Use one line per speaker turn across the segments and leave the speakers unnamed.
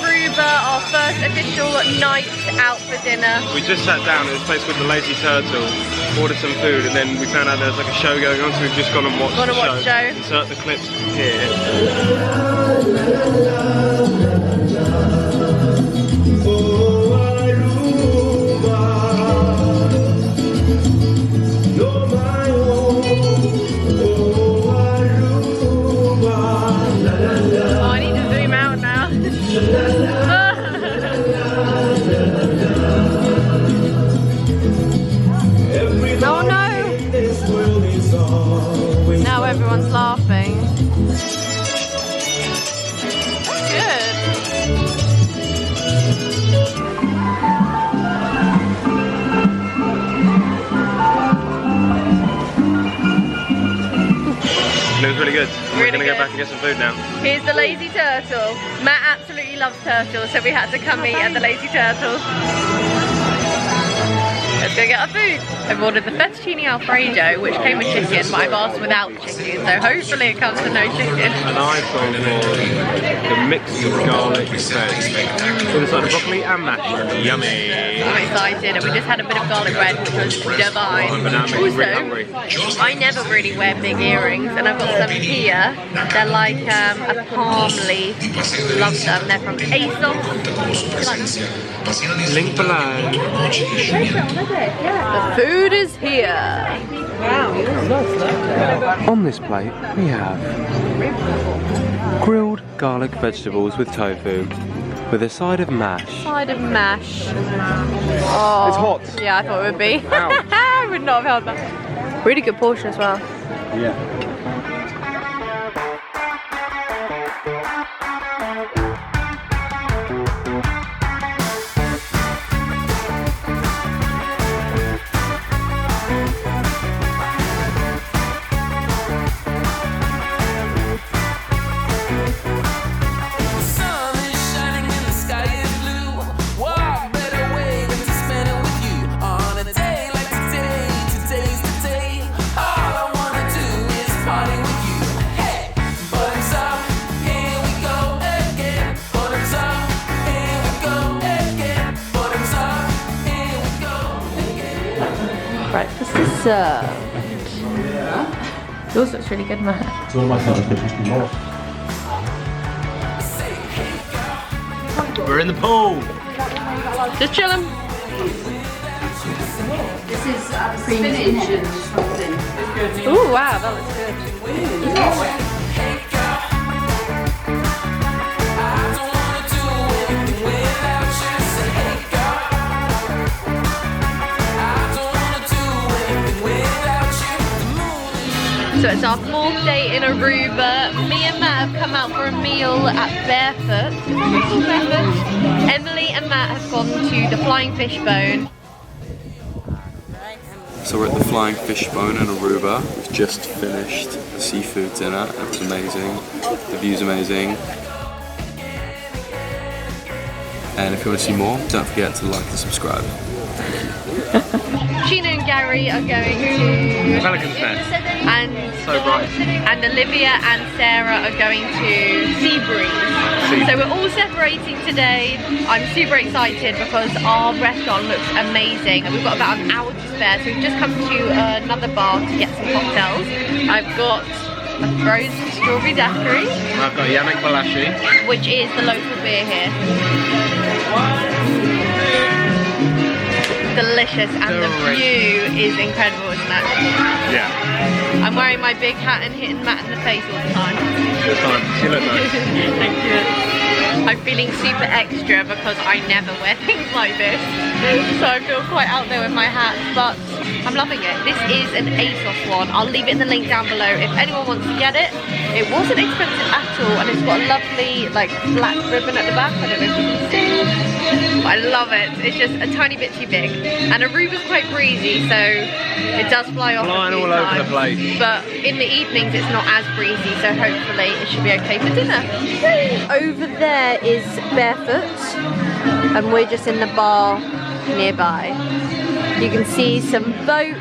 Aruba, our first official night out for dinner.
We just sat down at this place called the Lazy Turtle, ordered some food, and then we found out there was like a show going on, so we've just gone and watched the show. Insert the clips here.
Everyone's laughing. Good.
It was really good. We're gonna
good.
go back and get some food now.
Here's the Lazy Turtle. Matt absolutely loves turtles, so we had to come eat at the Lazy Turtle. Let's go get our food. I've ordered the fettuccine alfredo, which came with chicken, but I've asked without chicken, so hopefully it comes with no chicken.
And I've gone for the mixed garlic veg inside of broccoli and mash. Yummy.
I'm excited, and we just had a bit of garlic bread, which was divine.
Also, really
I never really wear big earrings, and I've got some here. They're like a palm leaf. Love them. They're from ASOS.
Link below.
The food is here.
On this plate we have grilled garlic vegetables with tofu with a side of mash.
Side of mash. Oh,
it's hot.
Yeah, I thought it would be. I would not have held that. Really good portion as well.
Yeah.
Breakfast is served. Yours looks really good, Matt.
We're in the pool.
Just chilling.
This is cream Indian something.
Ooh, wow, that looks good. So it's our 4th day in Aruba. Me and Matt have come out for a meal at Barefoot. Is that called Barefoot? Emily and Matt have gone to the Flying Fishbone.
So we're at the Flying Fishbone in Aruba. We've just finished the seafood dinner. It was amazing. The view's amazing. And if you want to see more, don't forget to like and subscribe.
Sheena and Gary are going to
Pelican's Nest.
And Olivia and Sarah are going to Seabreeze. So we're all separating today. I'm super excited because our restaurant looks amazing. We've got about an hour to spare, so we've just come to another bar to get some cocktails. I've got a frozen strawberry daiquiri.
I've got Yannick Balashi,
which is the local beer here. Delicious, and the view is incredible, isn't it?
Yeah.
I'm wearing my big hat and hitting Matt in the face all the time.
Good time. You look nice.
Thank you. I'm feeling super extra because I never wear things like this, so I feel quite out there with my hat, but I'm loving it. This is an ASOS one. I'll leave it in the link down below if anyone wants to get it. It wasn't expensive at all, and it's got a lovely like black ribbon at the back. I don't know if you can see. I love it. It's just a tiny bit too big. And Aruba's quite breezy, so it does fly off
Flying
a few
all over
times.
the place.
But in the evenings it's not as breezy, so hopefully it should be okay for dinner. Over there is Barefoot, and we're just in the bar nearby. You can see some boats,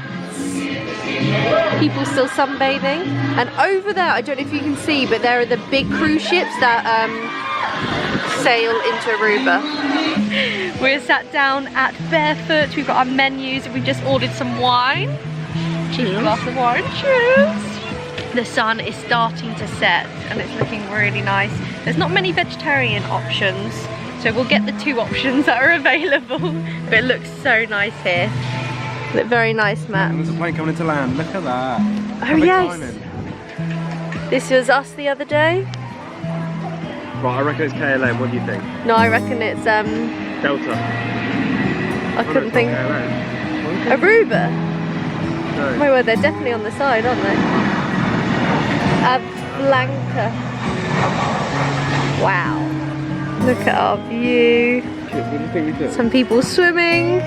people still sunbathing, and over there, I don't know if you can see, but there are the big cruise ships that sail into Aruba. We're sat down at Barefoot. We've got our menus. We just ordered some wine. Cheers. Glass of wine. Cheers. The sun is starting to set and it's looking really nice. There's not many vegetarian options, so we'll get the 2 options that are available. But it looks so nice here. Look very nice, Matt.
And there's a plane coming into land. Look at that.
Oh yes. This was us the other day.
Right, I reckon it's KLM. What do you think?
No, I reckon it's
Delta.
I couldn't think. Aruba.
No.
My word, they're definitely on the side, aren't they? Blanca. Wow. Look at our view.
What do you think we do?
Some people swimming.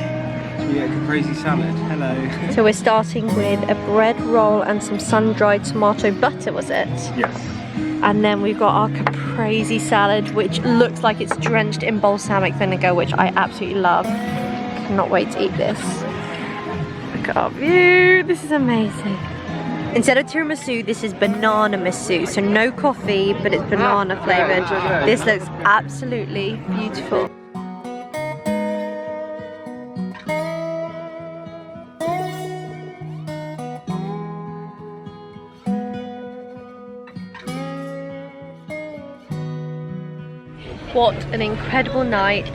Yeah, caprese salad. Hello.
So we're starting with a bread roll and some sun-dried tomato butter, was it?
Yes.
And then we've got our caprese salad, which looks like it's drenched in balsamic vinegar, which I absolutely love. Cannot wait to eat this. Look at our view. This is amazing. Instead of tiramisu, this is banana misu. So no coffee, but it's banana flavored. This looks absolutely beautiful. What an incredible night.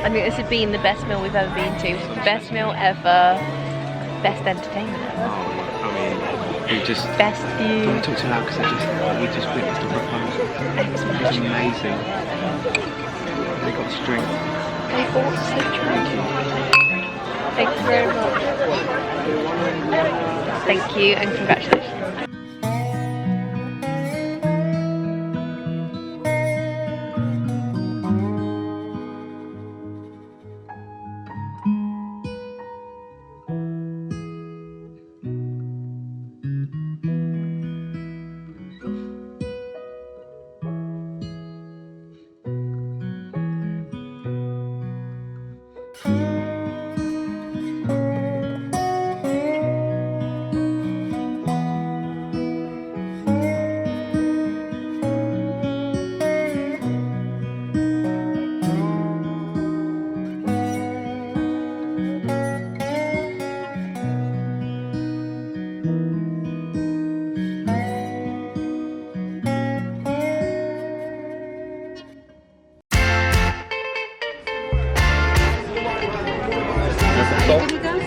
I think this has been the best meal we've ever been to. Best meal ever. Best entertainment ever.
I mean, we just...
Best view.
Don't talk too loud because we just witnessed a proposal.
Excellent.
It's amazing. They got strength.
They bought so Thank you very much. Thank you and congratulations.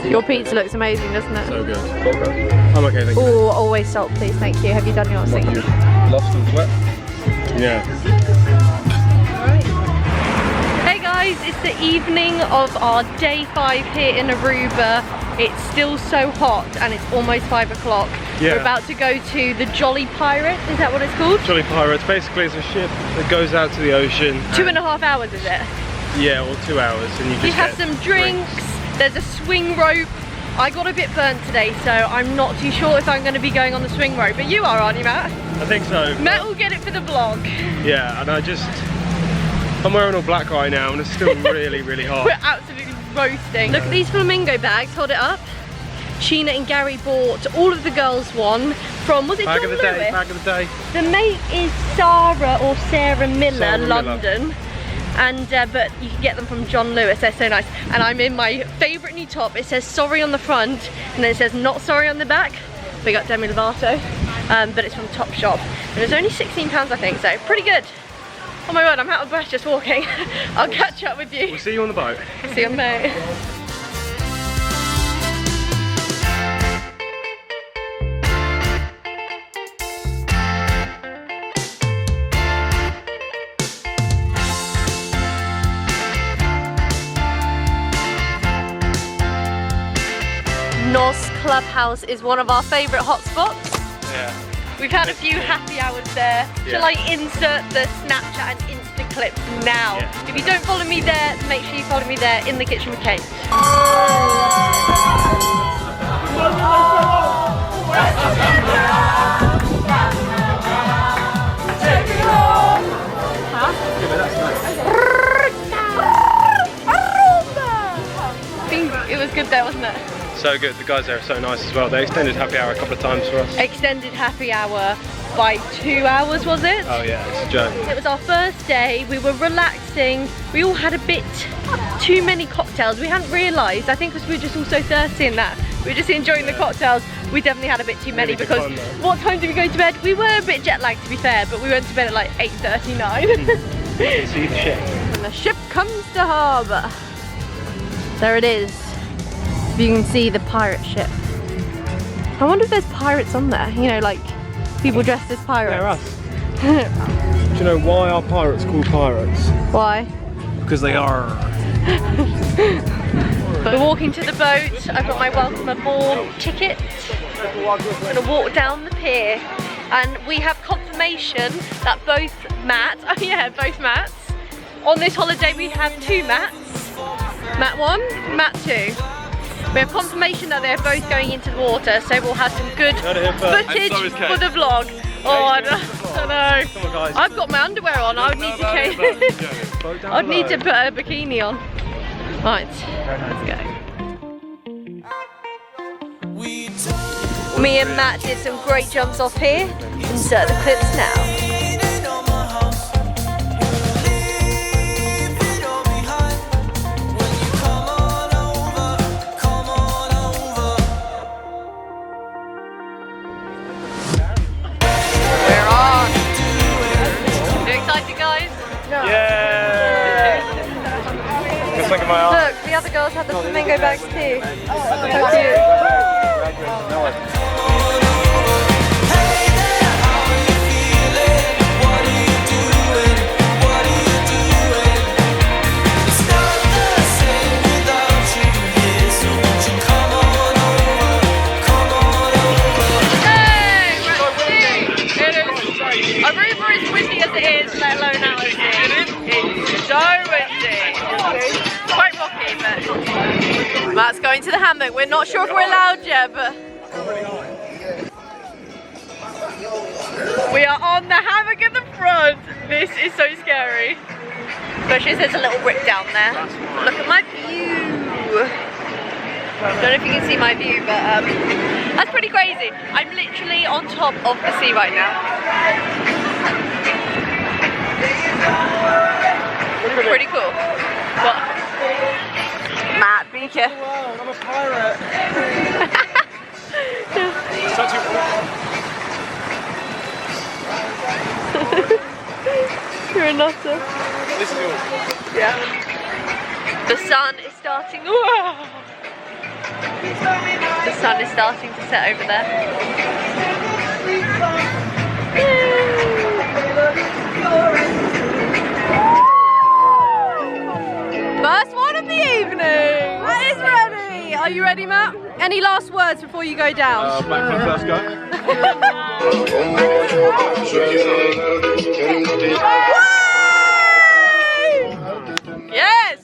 Your pizza looks amazing, doesn't it?
So good. I'm okay, thank you.
Oh, always salt, please. Thank you. Have you done yours? Thank you.
Lost and wet? Yeah.
Hey guys, it's the evening of our day 5 here in Aruba. It's still so hot and it's almost 5 o'clock.
Yeah.
We're about to go to the Jolly Pirate. Is that what it's called?
Jolly Pirates. Basically, it's a ship that goes out to the ocean.
2.5 hours, is it?
Yeah, or 2 hours, and you just
have some drinks. There's a swing rope. I got a bit burnt today, so I'm not too sure if I'm going to be going on the swing rope. But you are, aren't you, Matt?
I think so.
Matt will get it for the vlog.
Yeah, and I'm wearing all black right now, and it's still really, really hot.
We're absolutely roasting. Look at these flamingo bags. Hold it up. Sheena and Gary bought all of the girls one from, was it John Lewis?
Bag of the day.
The mate is Sarah Miller, London. And but you can get them from John Lewis. They're so nice. And I'm in my favourite new top. It says sorry on the front and then it says not sorry on the back. We got Demi Lovato, but it's from Topshop. And it was only £16, I think, so pretty good. Oh my word, I'm out of breath just walking. I'll catch up with you.
We'll see you on the boat.
See you on the boat. Nos Clubhouse is one of our favourite hotspots.
Yeah.
We've had a few happy hours there.
Yeah.
Shall I insert the Snapchat and Insta clips now?
Yeah.
If you don't follow me there, make sure you follow me there in the kitchen with Kate. It was good there, wasn't it?
So good, the guys there are so nice as well. They extended happy hour a couple of times for us.
Extended happy hour by 2 hours, was it?
Oh yeah, it's a joke.
It was our first day, we were relaxing, we all had a bit too many cocktails. We hadn't realised, I think because we were just all so thirsty in that. We were just enjoying the cocktails. We definitely had a bit too many because what time did we go to bed? We were a bit jet lagged, to be fair, but we went to bed at like 8:39.
See the ship.
And the ship comes to harbour. There it is. You can see the pirate ship. I wonder if there's pirates on there, you know, like people dressed as pirates.
They're us. Do you know why are pirates called pirates?
Why?
Because they are.
We're walking to the boat. I've got my welcome aboard ticket. I'm gonna walk down the pier, and we have confirmation that both Matt, on this holiday we have 2 Matts. Matt 1, Matt 2. We have confirmation that they're both going into the water, so we'll have some good footage for the vlog. Oh, I know.
Come on, guys.
I've got my underwear on. I would need to change. I'd need to put a bikini on. Right, let's go. Me and Matt did some great jumps off here. Insert the clips now.
Look at my arm.
Look, the other girls had the flamingo bags too. How cute. Aruba is windy as it is, let alone out as it is. It's so windy. Quite rocky, but Matt's going to the hammock. We're not sure if we're allowed yet, but we are on the hammock at the front. This is so scary. Especially as there's a little rip down there. Look at my view. Don't know if you can see my view, but that's pretty crazy. I'm literally on top of the sea right now. Pretty cool. But Matt, be careful.
Wow, I'm a pirate.
You're a nutter.
This is yours.
Yeah. The sun is starting. Whoa. The sun is starting to set over there. First one of the evening. Matt is ready. Are you ready, Matt? Any last words before you go down?
Back for the first go.
Yes.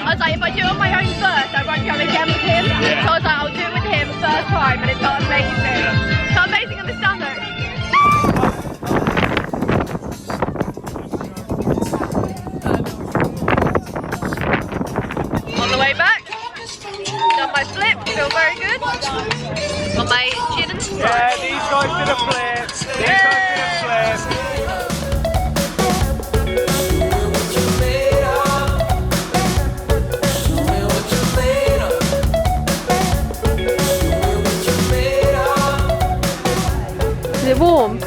I was like, if I do it on my own first, I won't go again with him. Yeah. So I was like, I'll do it with him first time, and it felt amazing. So amazing on the stomach. On the way back, done my flip, feel very good. Got my gin and Sprite.
Yeah, these guys did a flip. These guys did a flip.
Is it warm?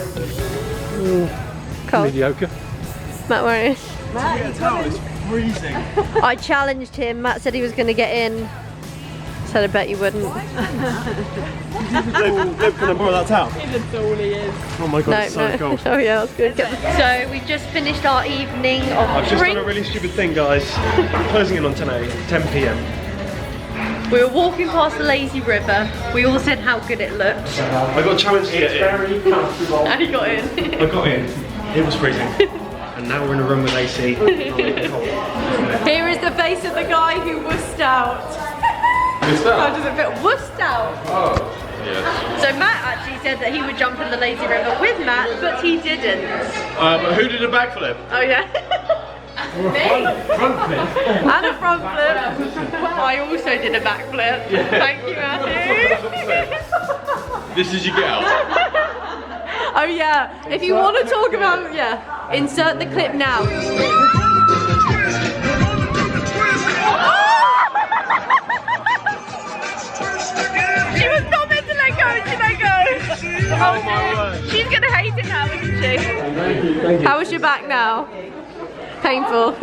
Cold.
Mediocre.
Matt, where is?
Matt, it's freezing.
I challenged him. Matt said he was going to get in. Said I bet you wouldn't.
Liv, can I borrow that towel?
That's all he is.
Oh my god, it's so cold.
Oh yeah, that's good. So we've just finished our evening of
I've just
drinks.
done a really stupid thing, guys. We're closing in on 10 p.m.
We were walking past the lazy river. We all said how good it looked.
I got challenged to get in. Very comfortable.
And he got in.
I got in. It was freezing. And now we're in a room with AC.
Here is the face of the guy who wussed out. How does it feel? Wussed out.
Oh, yes.
So Matt actually said that he would jump in the lazy river with Matt, but he didn't.
But who did a backflip?
Oh yeah. Me.
Front flip.
And a front flip. I also did a backflip.
Yeah.
Thank you, Matthew.
This is your girl.
Oh yeah. If you want to talk about insert the clip now. She was not meant to let go and she let go. Oh my word. She's gonna hate it now, isn't she?
Thank you.
How is your back now? Painful.